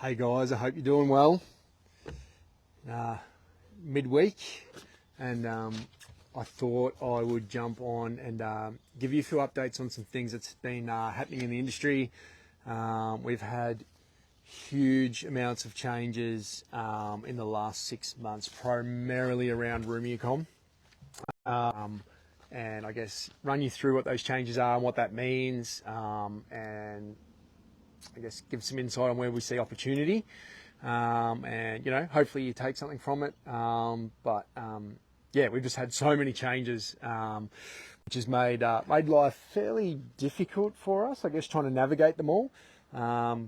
Hey guys, I hope you're doing well. Midweek, and I thought I would jump on and give you a few updates on some things that's been happening in the industry. We've had huge amounts of changes in the last 6 months, primarily around rooming accom. And I guess run you through what those changes are and what that means, and I guess give some insight on where we see opportunity, and hopefully you take something from it. Yeah, we've just had so many changes, which has made life fairly difficult for us, I guess, trying to navigate them all. Here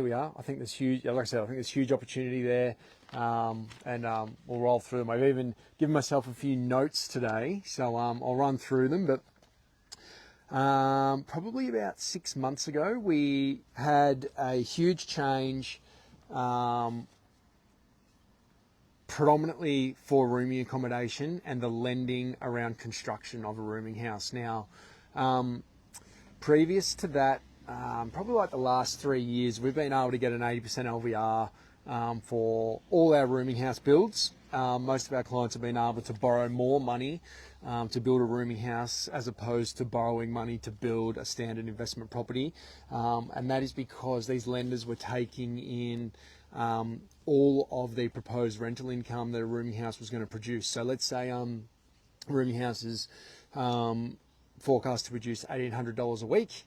we are. I think there's huge, like I said, I think there's huge opportunity there, and we'll roll through them. I've even given myself a few notes today, so I'll run through them. But probably about 6 months ago, we had a huge change, predominantly for rooming accommodation and the lending around construction of a rooming house. Now, previous to that, probably like the last 3 years, we've been able to get an 80% LVR for all our rooming house builds. Most of our clients have been able to borrow more money to build a rooming house as opposed to borrowing money to build a standard investment property. And that is because these lenders were taking in all of the proposed rental income that a rooming house was going to produce. So let's say rooming house is forecast to produce $1,800 a week,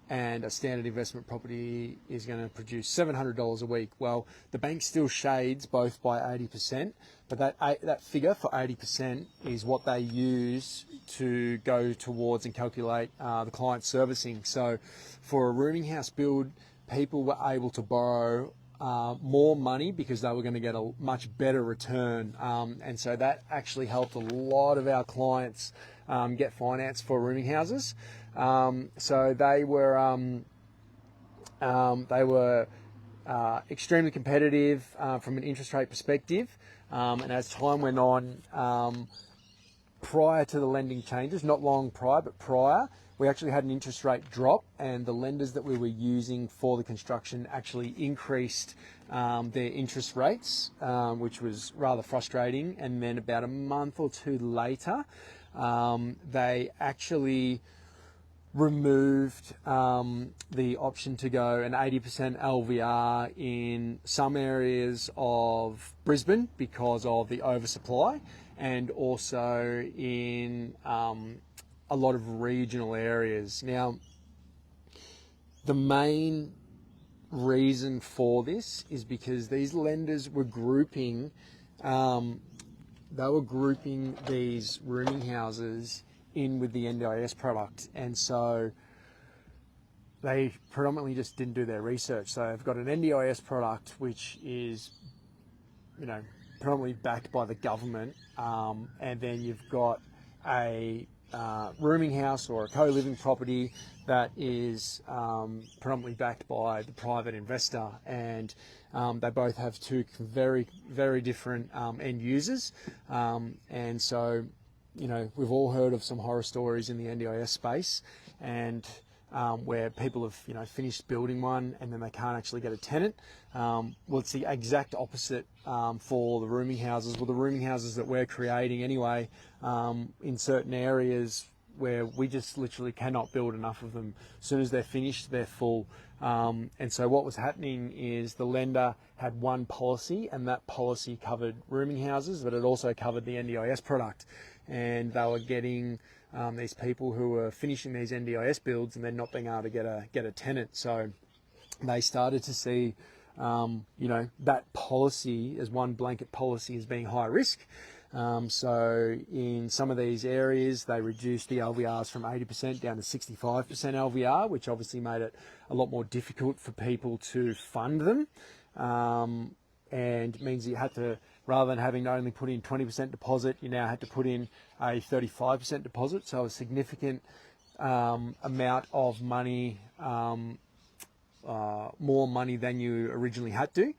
and a standard investment property is going to produce $700 a week. Well, the bank still shades both by 80%, but that figure for 80% is what they use to go towards and calculate the client servicing. So for a rooming house build, people were able to borrow more money because they were going to get a much better return, and so that actually helped a lot of our clients get finance for rooming houses. So they were extremely competitive from an interest rate perspective, and as time went on, prior to the lending changes, not long prior, but prior, we actually had an interest rate drop, and the lenders that we were using for the construction actually increased their interest rates, which was rather frustrating. And then about a month or two later, they actually removed the option to go an 80% LVR in some areas of Brisbane because of the oversupply, and also in a lot of regional areas. Now, the main reason for this is because these lenders were grouping these rooming houses in with the NDIS product, and so they predominantly just didn't do their research. So they've got an NDIS product which is, predominantly backed by the government, and then you've got a rooming house or a co-living property that is predominantly backed by the private investor, and they both have two very, very different end users, and so we've all heard of some horror stories in the NDIS space, and where people have finished building one and then they can't actually get a tenant. Well, it's the exact opposite for the rooming houses. Well, the rooming houses that we're creating anyway, in certain areas where we just literally cannot build enough of them. As soon as they're finished, they're full. And so what was happening is the lender had one policy, and that policy covered rooming houses, but it also covered the NDIS product. And they were getting these people who were finishing these NDIS builds and then not being able to get a tenant. So they started to see that policy as one blanket policy as being high risk. So in some of these areas, they reduced the LVRs from 80% down to 65% LVR, which obviously made it a lot more difficult for people to fund them, and means you had to, rather than having to only put in 20% deposit, you now had to put in a 35% deposit, so a significant amount of money, more money than you originally had to.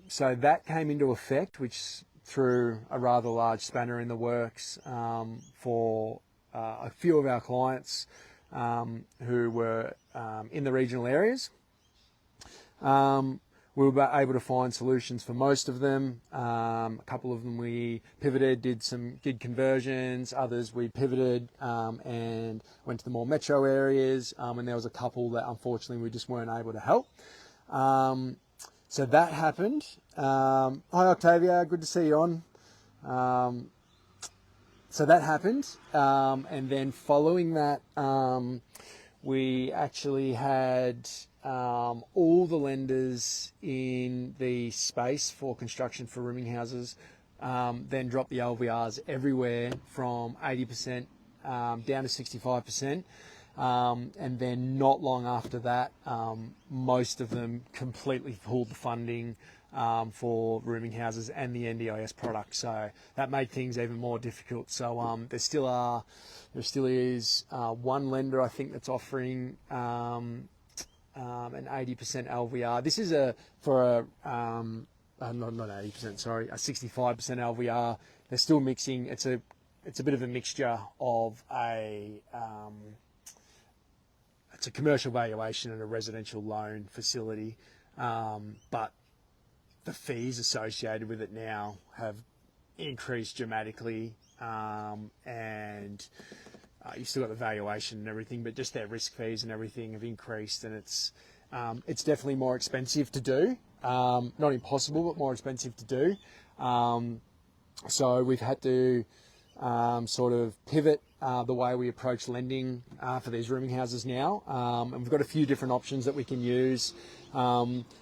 So that came into effect, which threw a rather large spanner in the works for a few of our clients, who were in the regional areas. We were able to find solutions for most of them. A couple of them we pivoted, did conversions. Others we pivoted and went to the more metro areas. And there was a couple that unfortunately we just weren't able to help. So that happened. Hi Octavia, good to see you on. So that happened. And then following that, we actually had all the lenders in the space for construction for rooming houses then dropped the LVRs everywhere from 80% down to 65%. And then not long after that, most of them completely pulled the funding for rooming houses and the NDIS product. So that made things even more difficult. So there still is one lender I think that's offering an 80% LVR. This is not 80%, sorry, a 65% LVR. They're still mixing. It's a bit of a mixture of it's a commercial valuation and a residential loan facility, but the fees associated with it now have increased dramatically, and you've still got the valuation and everything, but just their risk fees and everything have increased, and it's definitely more expensive to do. Not impossible, but more expensive to do. So we've had to sort of pivot the way we approach lending for these rooming houses now. And we've got a few different options that we can use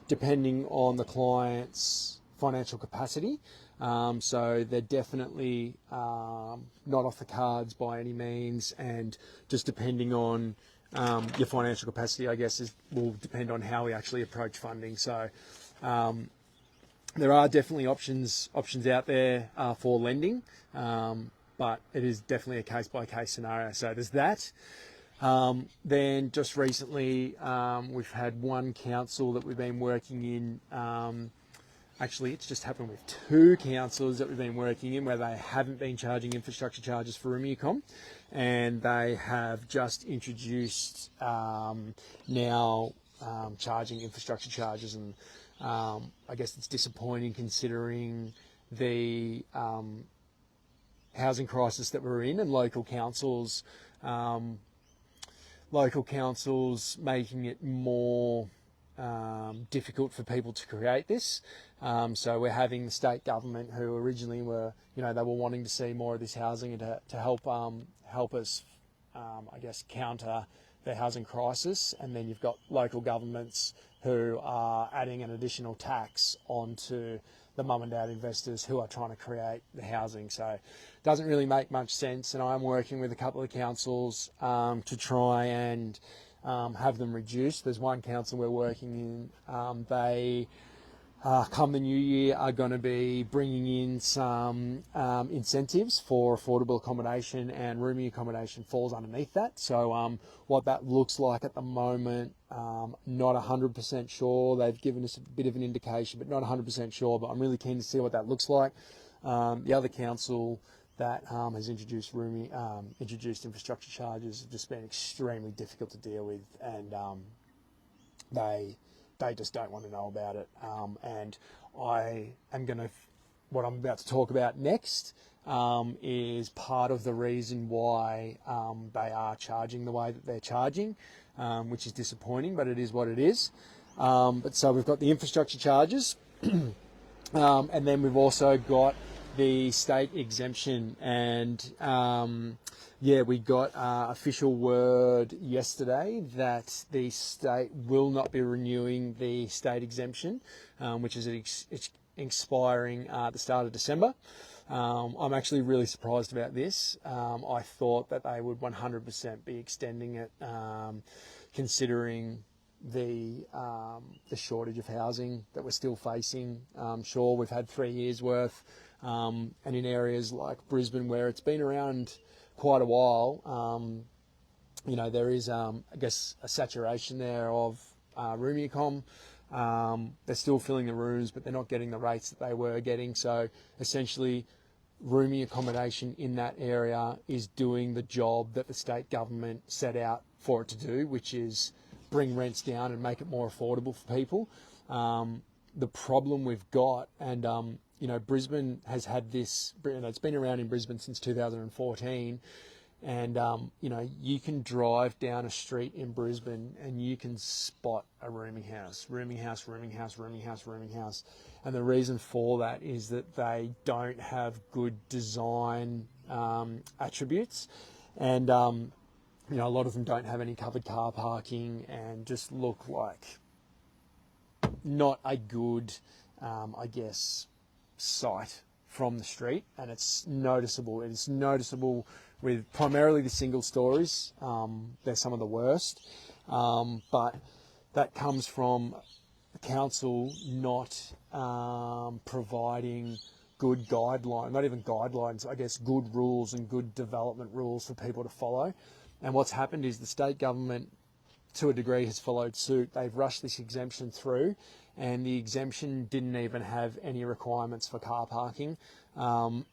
depending on the client's financial capacity. So they're definitely not off the cards by any means, and just depending on your financial capacity, I guess, will depend on how we actually approach funding. So there are definitely options out there for lending, but it is definitely a case-by-case scenario. So there's that. Then just recently, we've had one council that we've been working in. Actually, it's just happened with two councils that we've been working in where they haven't been charging infrastructure charges for room econ, and they have just introduced now charging infrastructure charges, and I guess it's disappointing considering the housing crisis that we're in, and local councils making it more difficult for people to create this. So we're having the state government, who originally were, they were wanting to see more of this housing and to help us, I guess, counter the housing crisis. And then you've got local governments who are adding an additional tax onto the mum and dad investors who are trying to create the housing. So it doesn't really make much sense. And I'm working with a couple of councils to try and have them reduced. There's one council we're working in. They, come the new year, are going to be bringing in some incentives for affordable accommodation, and rooming accommodation falls underneath that. So what that looks like at the moment, not 100% sure. They've given us a bit of an indication, but not 100% sure. But I'm really keen to see what that looks like. The other council that has introduced infrastructure charges have just been extremely difficult to deal with, and they just don't want to know about it. And what I'm about to talk about next is part of the reason why they are charging the way that they're charging, which is disappointing, but it is what it is. But so we've got the infrastructure charges, and then we've also got the state exemption, and we got official word yesterday that the state will not be renewing the state exemption, which is expiring at the start of December. I'm actually really surprised about this. I thought that they would 100% be extending it, considering the shortage of housing that we're still facing. Sure, we've had 3 years worth, and in areas like Brisbane where it's been around quite a while, there is, I guess, a saturation there of room econ. They're still filling the rooms, but they're not getting the rates that they were getting. So essentially, rooming accommodation in that area is doing the job that the state government set out for it to do, which is bring rents down and make it more affordable for people. The problem we've got, and Brisbane has had this, it's been around in Brisbane since 2014, and you can drive down a street in Brisbane and you can spot a rooming house, and the reason for that is that they don't have good design attributes, and a lot of them don't have any covered car parking and just look like not a good, sight from the street, and it's noticeable. It's noticeable with primarily the single stories. They're some of the worst, but that comes from the council not providing good guidelines, not even guidelines, good rules and good development rules for people to follow. And what's happened is the state government, to a degree, has followed suit. They've rushed this exemption through, and the exemption didn't even have any requirements for car parking. And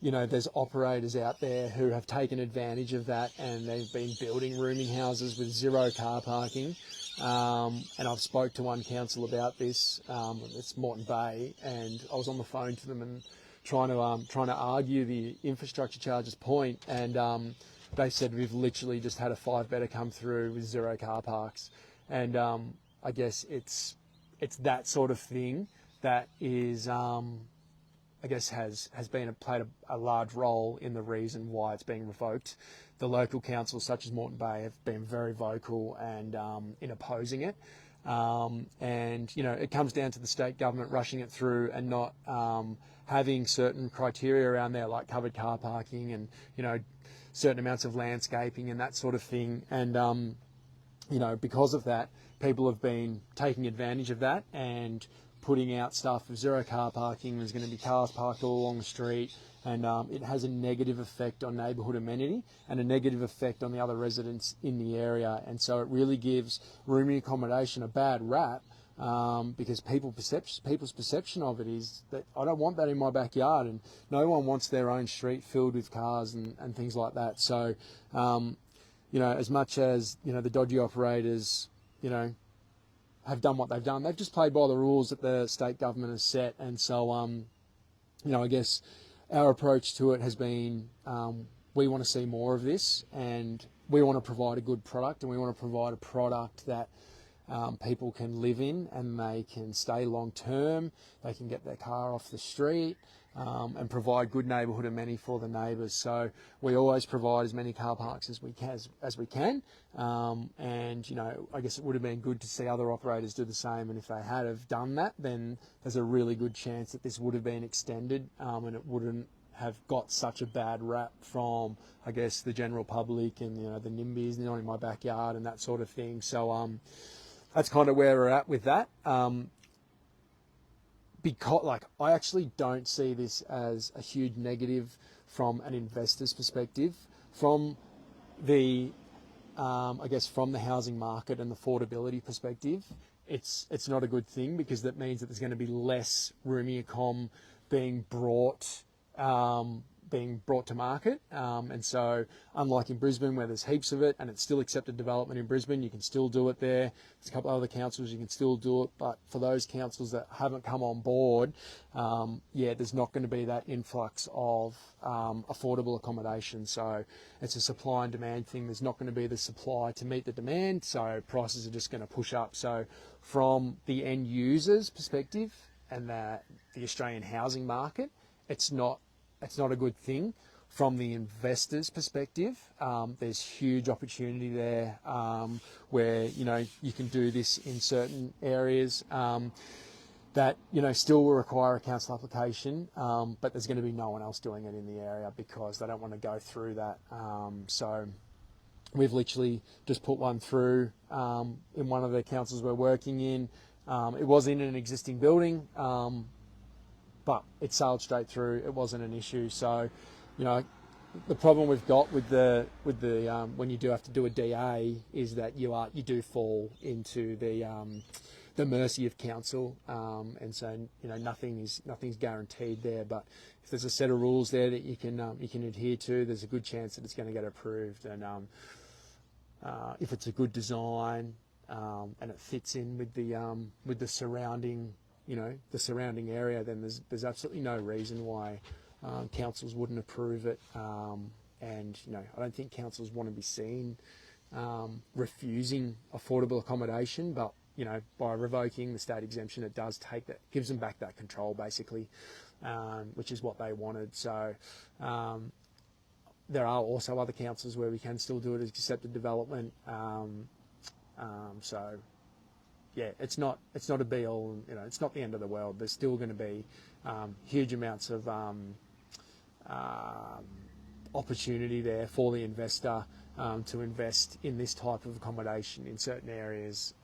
there's operators out there who have taken advantage of that, and they've been building rooming houses with zero car parking. And I've spoke to one council about this. It's Moreton Bay, and I was on the phone to them and trying to argue the infrastructure charges point, and they said we've literally just had a 5-bedder come through with zero car parks, and I guess it's that sort of thing that is has played a large role in the reason why it's being revoked. The local councils, such as Moreton Bay, have been very vocal and in opposing it. And it comes down to the state government rushing it through and not having certain criteria around there, like covered car parking and certain amounts of landscaping and that sort of thing. And because of that, people have been taking advantage of that and putting out stuff with zero car parking. There's going to be cars parked all along the street, and it has a negative effect on neighbourhood amenity and a negative effect on the other residents in the area. And so it really gives rooming accommodation a bad rap, because people's perception of it is that I don't want that in my backyard, and no one wants their own street filled with cars and things like that. So, as much as, the dodgy operators, have done what they've done, they've just played by the rules that the state government has set. And so, I guess our approach to it has been, we want to see more of this, and we want to provide a good product, and we want to provide a product that people can live in and they can stay long term, they can get their car off the street, and provide good neighbourhood amenity for the neighbours. So we always provide as many car parks as we can. And I guess it would have been good to see other operators do the same, and if they had have done that, then there's a really good chance that this would have been extended, and it wouldn't have got such a bad rap from, I guess, the general public and the NIMBYs, not in my backyard and that sort of thing. So that's kind of where we're at with that. Because I actually don't see this as a huge negative from an investor's perspective. From the from the housing market and the affordability perspective, it's not a good thing, because that means that there's going to be less rooming accom being brought to market, and so unlike in Brisbane, where there's heaps of it and it's still accepted development in Brisbane, you can still do it there. There's a couple of other councils you can still do it, but for those councils that haven't come on board, there's not going to be that influx of affordable accommodation. So it's a supply and demand thing. There's not going to be the supply to meet the demand, so prices are just going to push up. So from the end user's perspective and the Australian housing market, it's not a good thing. From the investor's perspective, there's huge opportunity there, where you can do this in certain areas that still will require a council application, but there's going to be no one else doing it in the area because they don't want to go through that. So we've literally just put one through in one of the councils we're working in. It was in an existing building, but it sailed straight through. It wasn't an issue. So, the problem we've got with the when you do have to do a DA is that you do fall into the the mercy of council, and so nothing's guaranteed there. But if there's a set of rules there that you can adhere to, there's a good chance that it's going to get approved. And if it's a good design and it fits in with the surrounding area, then there's absolutely no reason why councils wouldn't approve it. And I don't think councils want to be seen refusing affordable accommodation, but by revoking the state exemption, it does gives them back that control, basically, which is what they wanted. So there are also other councils where we can still do it as accepted development. So yeah, it's not a be all. It's not the end of the world. There's still going to be huge amounts of opportunity there for the investor to invest in this type of accommodation in certain areas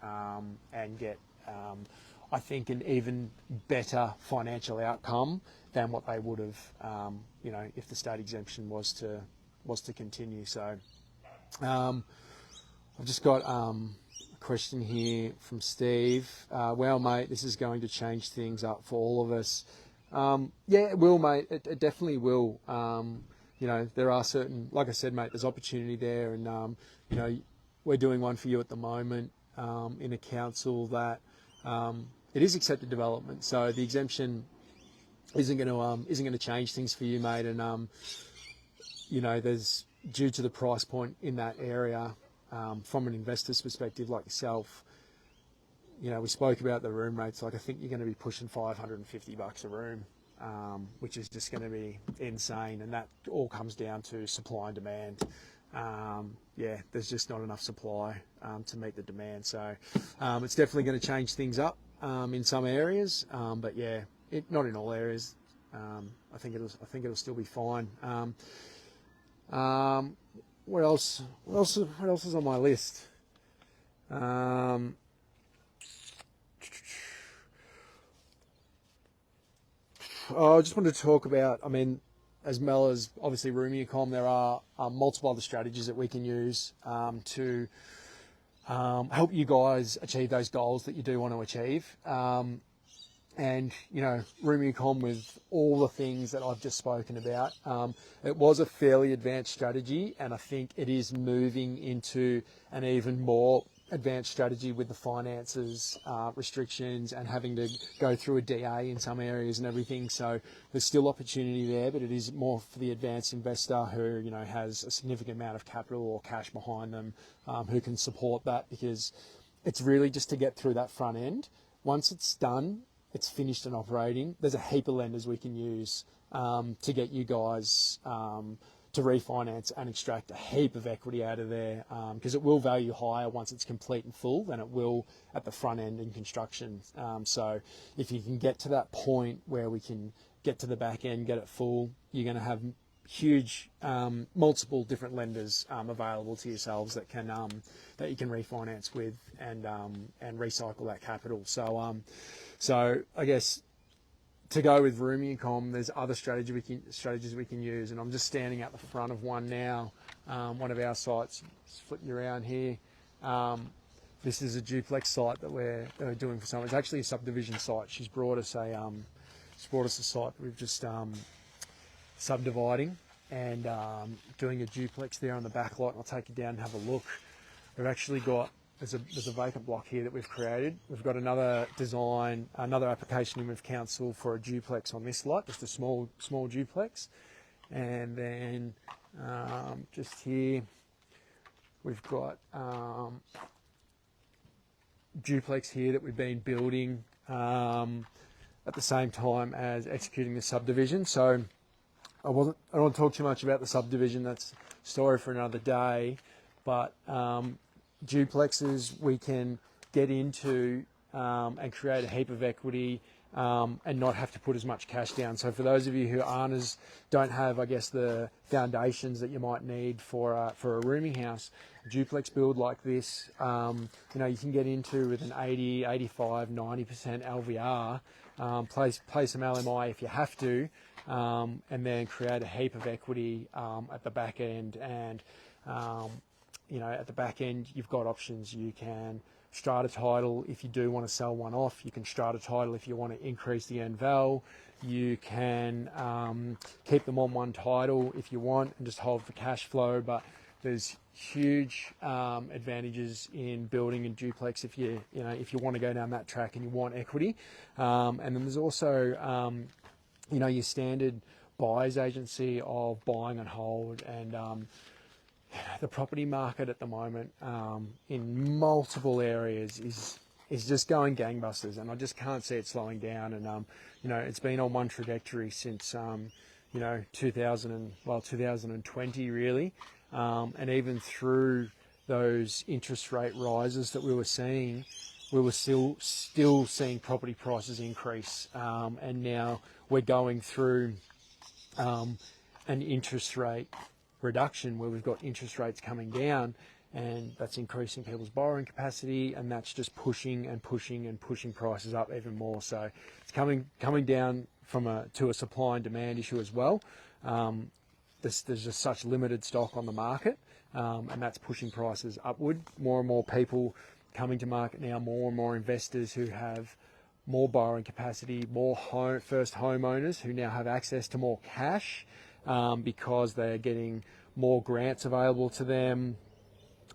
and get, I think, an even better financial outcome than what they would have, if the state exemption was to continue. So I've just got a question here from Steve. Well, mate, this is going to change things up for all of us. Yeah, it will, mate. It definitely will. There are certain, like I said, mate, there's opportunity there, and we're doing one for you at the moment in a council that it is accepted development, so the exemption isn't going to change things for you, mate. And there's, due to the price point in that area, from an investor's perspective like yourself, we spoke about the room rates. Like, I think you're going to be pushing $550 a room. Which is just going to be insane, and that all comes down to supply and demand. There's just not enough supply to meet the demand, so it's definitely going to change things up in some areas, but yeah, not in all areas. I think it'll still be fine. What else is on my list? I just wanted to talk about, as well as obviously rooming accom, there are multiple other strategies that we can use to help you guys achieve those goals that you do want to achieve. And, rooming accom, with all the things that I've just spoken about, it was a fairly advanced strategy, and I think it is moving into an even more advanced strategy with the finances, restrictions, and having to go through a DA in some areas and everything. So there's still opportunity there, but it is more for the advanced investor who, has a significant amount of capital or cash behind them, who can support that, because it's really just to get through that front end. Once it's done, it's finished and operating, there's a heap of lenders we can use to get you guys to refinance and extract a heap of equity out of there, because it will value higher once it's complete and full than it will at the front end in construction. So if you can get to that point where we can get to the back end, get it full, you're going to have huge multiple different lenders available to yourselves that you can refinance with and recycle that capital. So I guess, to go with rooming accom, there's other strategies we can use, and I'm just standing at the front of one now, one of our sites. Just flip you around here. This is a duplex site that we're doing for someone. It's actually a subdivision site. She's brought us a site that we've just subdividing and doing a duplex there on the back lot. And I'll take you down and have a look. We've actually got, there's a vacant block here that we've created. We've got another application in with council for a duplex on this lot, just a small duplex. And then just here, we've got duplex here that we've been building at the same time as executing the subdivision. So I don't want to talk too much about the subdivision. That's a story for another day. But duplexes we can get into and create a heap of equity and not have to put as much cash down. So for those of you who don't have, I guess, the foundations that you might need for a rooming house, a duplex build like this, you can get into with an 80, 85, 90% LVR, play some LMI if you have to, and then create a heap of equity at the back end. And at the back end, you've got options. You can strata title if you do want to sell one off. You can strata title if you want to increase the end val. You can keep them on one title if you want and just hold for cash flow. But there's huge advantages in building a duplex if you want to go down that track and you want equity. And then there's also your standard buyer's agency of buying and hold, and the property market at the moment in multiple areas is just going gangbusters, and I just can't see it slowing down. And it's been on one trajectory since 2020 really, and even through those interest rate rises that we were seeing, we were still seeing property prices increase, and now we're going through an interest rate reduction where we've got interest rates coming down, and that's increasing people's borrowing capacity, and that's just pushing prices up even more. So it's coming down to a supply and demand issue as well. There's just such limited stock on the market, and that's pushing prices upward. More and more people coming to market now, more and more investors who have more borrowing capacity, more first homeowners who now have access to more cash because they're getting more grants available to them.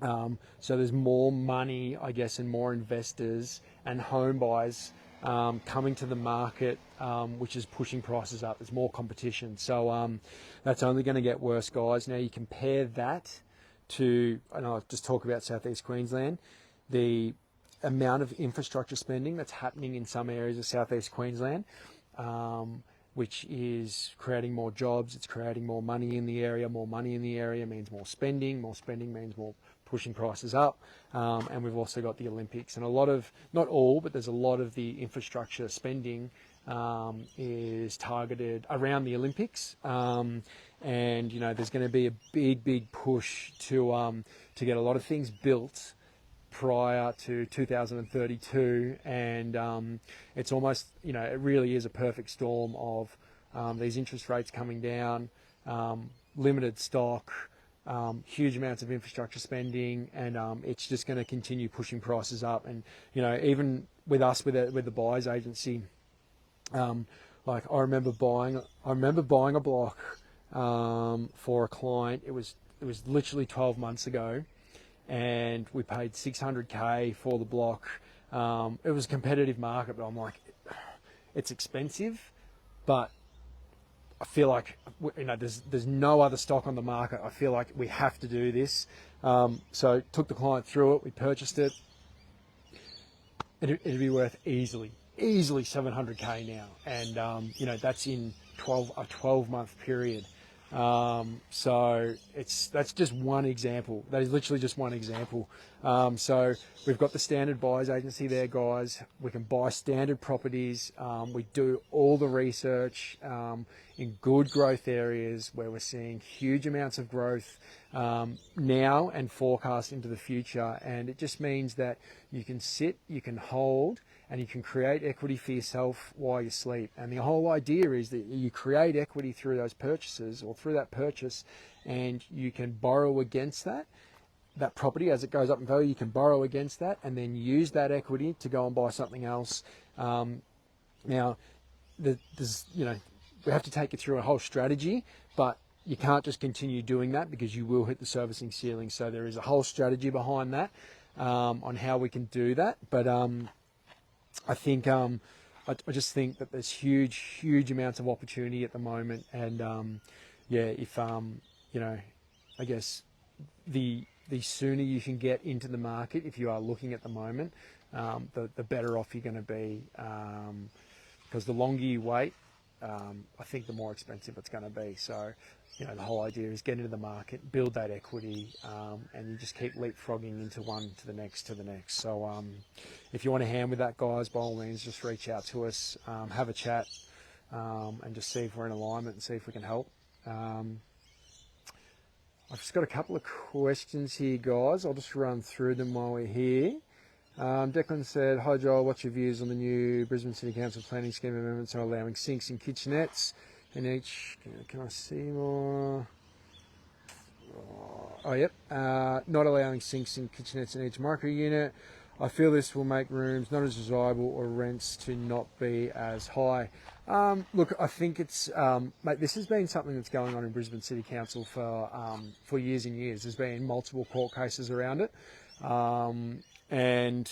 So there's more money, I guess, and more investors and home buyers coming to the market, which is pushing prices up. There's more competition. So that's only going to get worse, guys. Now you compare that to, and I'll just talk about Southeast Queensland, the amount of infrastructure spending that's happening in some areas of Southeast Queensland, which is creating more jobs, it's creating more money in the area. More money in the area means more spending means more pushing prices up, and we've also got the Olympics, and a lot of, not all, but there's a lot of the infrastructure spending is targeted around the Olympics, and there's going to be a big push to get a lot of things built prior to 2032, and it's almost, it really is a perfect storm of these interest rates coming down, limited stock, huge amounts of infrastructure spending, and it's just going to continue pushing prices up. And even with us with the buyers agency, like I remember buying a block for a client. It was literally 12 months ago, and we paid $600K for the block. It was a competitive market, but I'm like, it's expensive, but I feel like there's no other stock on the market. I feel like we have to do this. So took the client through it. We purchased it. It'd be worth easily $700K now, and that's in a 12-month period. So that's just one example. That is literally just one example. So we've got the standard buyers agency there, guys. We can buy standard properties. We do all the research in good growth areas where we're seeing huge amounts of growth now and forecast into the future. And it just means that you can sit, you can hold, and you can create equity for yourself while you sleep. And the whole idea is that you create equity through those purchases, or through that purchase, and you can borrow against that property as it goes up in value. You can borrow against that and then use that equity to go and buy something else. Now, there's, we have to take it through a whole strategy, but you can't just continue doing that because you will hit the servicing ceiling. So there is a whole strategy behind that on how we can do that. But I think I just think that there's huge amounts of opportunity at the moment, and if I guess the sooner you can get into the market, if you are looking at the moment, the better off you're going to be, because the longer you wait, I think the more expensive it's going to be. So the whole idea is get into the market, build that equity, and you just keep leapfrogging into one to the next. So if you want a hand with that, guys, by all means, just reach out to us, have a chat, and just see if we're in alignment and see if we can help. I've just got a couple of questions here, guys. I'll just run through them while we're here. Declan said, "Hi Joel, what's your views on the new Brisbane City Council planning scheme amendments on allowing sinks and kitchenettes in each?" Can I see more? Oh, yep. Not allowing sinks and kitchenettes in each micro unit. I feel this will make rooms not as desirable or rents to not be as high. Look, I think it's, mate, this has been something that's going on in Brisbane City Council for years and years. There's been multiple court cases around it. And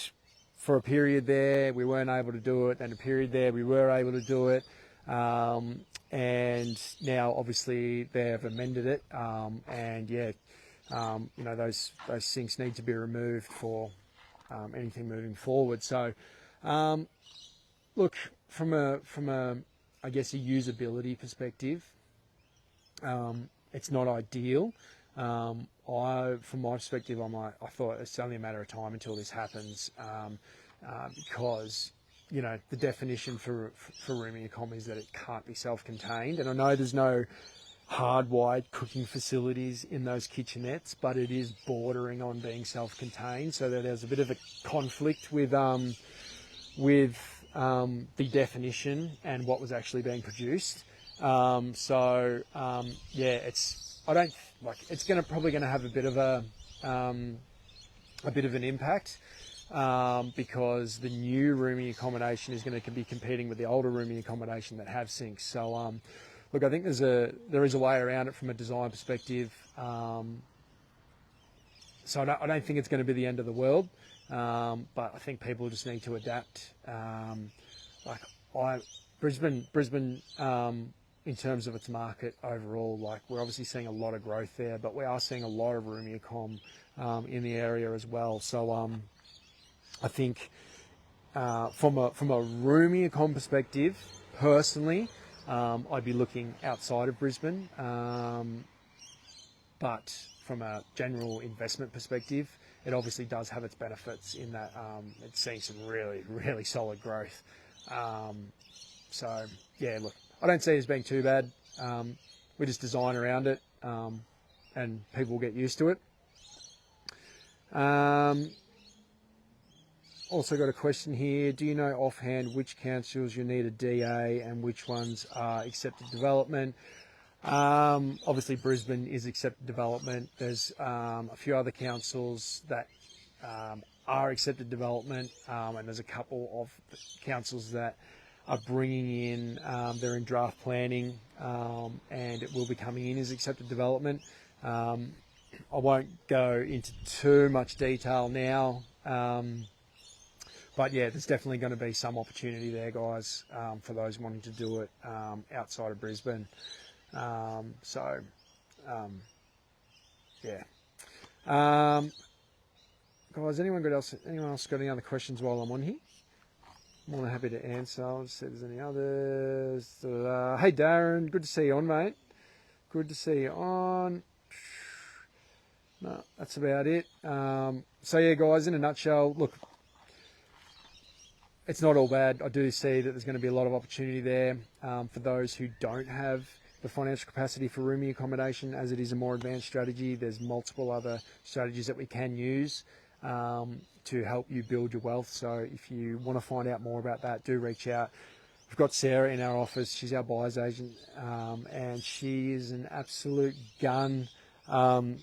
for a period there, we weren't able to do it. And a period there, we were able to do it. And now, obviously, they have amended it. And yeah, you know, those sinks need to be removed for anything moving forward. So, look, from a I guess a usability perspective, it's not ideal. From my perspective, I thought it's only a matter of time until this happens, because, you know, the definition for rooming accom is that it can't be self-contained. And I know there's no hardwired cooking facilities in those kitchenettes, but it is bordering on being self-contained, so that there's a bit of a conflict with the definition and what was actually being produced. Yeah, it's probably going to have a bit of an impact, because the new rooming accommodation is going to be competing with the older rooming accommodation that have sinks. So, look, I think there is a way around it from a design perspective. So I don't think it's going to be the end of the world, but I think people just need to adapt. Brisbane, in terms of its market overall, like, we're obviously seeing a lot of growth there, but we are seeing a lot of rooming accom in the area as well. So I think from a rooming accom perspective, personally, I'd be looking outside of Brisbane, but from a general investment perspective, it obviously does have its benefits in that it's seeing some really, really solid growth. So, yeah, look, I don't see it as being too bad. We just design around it, and people will get used to it. Also got a question here. Do you know offhand which councils you need a DA and which ones are accepted development? Obviously, Brisbane is accepted development. There's a few other councils that are accepted development, and there's a couple of councils that are bringing in, they're in draft planning, and it will be coming in as accepted development. I won't go into too much detail now, but yeah, there's definitely going to be some opportunity there, guys, for those wanting to do it outside of Brisbane. Yeah. Guys, anyone else got any other questions while I'm on here? More than happy to answer. I'll just see if there's any others. Hey, Darren, good to see you on, mate. Good to see you on. No, that's about it. So yeah, guys, in a nutshell, look, it's not all bad. I do see that there's going to be a lot of opportunity there for those who don't have the financial capacity for rooming accommodation, as it is a more advanced strategy. There's multiple other strategies that we can use to help you build your wealth. So if you want to find out more about that, do reach out. We've got Sarah in our office. She's our buyer's agent, and she is an absolute gun. Her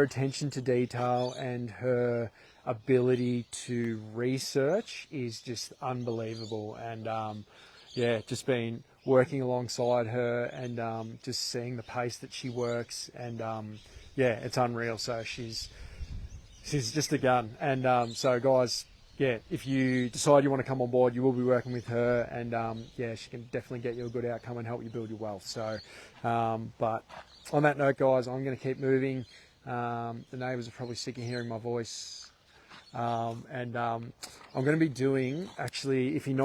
attention to detail and her ability to research is just unbelievable. And yeah, just been working alongside her and just seeing the pace that she works, and yeah, it's unreal. So she's just a gun. And so guys, yeah, if you decide you want to come on board, you will be working with her, and yeah, she can definitely get you a good outcome and help you build your wealth. So but on that note, guys, I'm going to keep moving. The neighbours are probably sick of hearing my voice. I'm going to be doing, actually, if you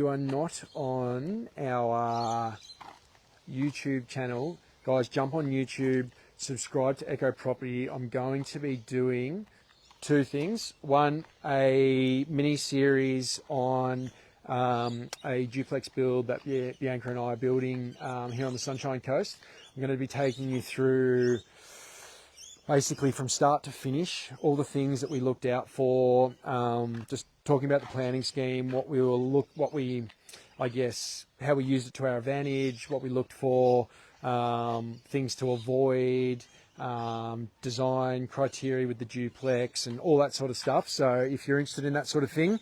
are not on our YouTube channel, guys, jump on YouTube, subscribe to Echo Property. I'm going to be doing two things. One, a mini series on a duplex build that Bianca and I are building here on the Sunshine Coast. I'm going to be taking you through basically from start to finish all the things that we looked out for, just talking about the planning scheme, how we used it to our advantage, what we looked for, things to avoid, design criteria with the duplex and all that sort of stuff. So if you're interested in that sort of thing,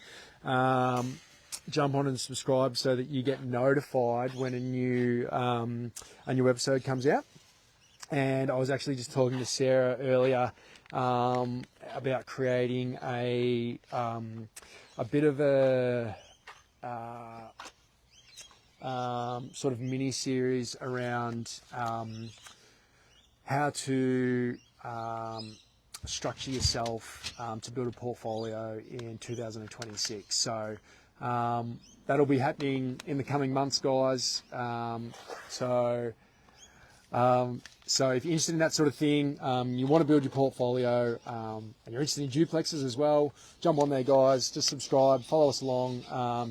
jump on and subscribe so that you get notified when a new episode comes out. And I was actually just talking to Sarah earlier about creating a bit of a sort of mini series around how to structure yourself to build a portfolio in 2026. So that'll be happening in the coming months, guys. So if you're interested in that sort of thing, you want to build your portfolio, and you're interested in duplexes as well, jump on there, guys. Just subscribe, follow us along,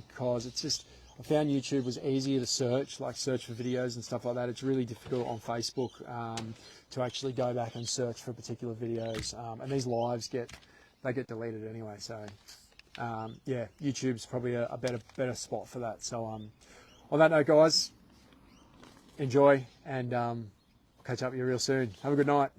because it's just, I found YouTube was easier to search for videos and stuff like that. It's really difficult on Facebook to actually go back and search for particular videos, and these lives get deleted anyway. So yeah, YouTube's probably a better spot for that. So on that note, guys, enjoy, and catch up with you real soon. Have a good night.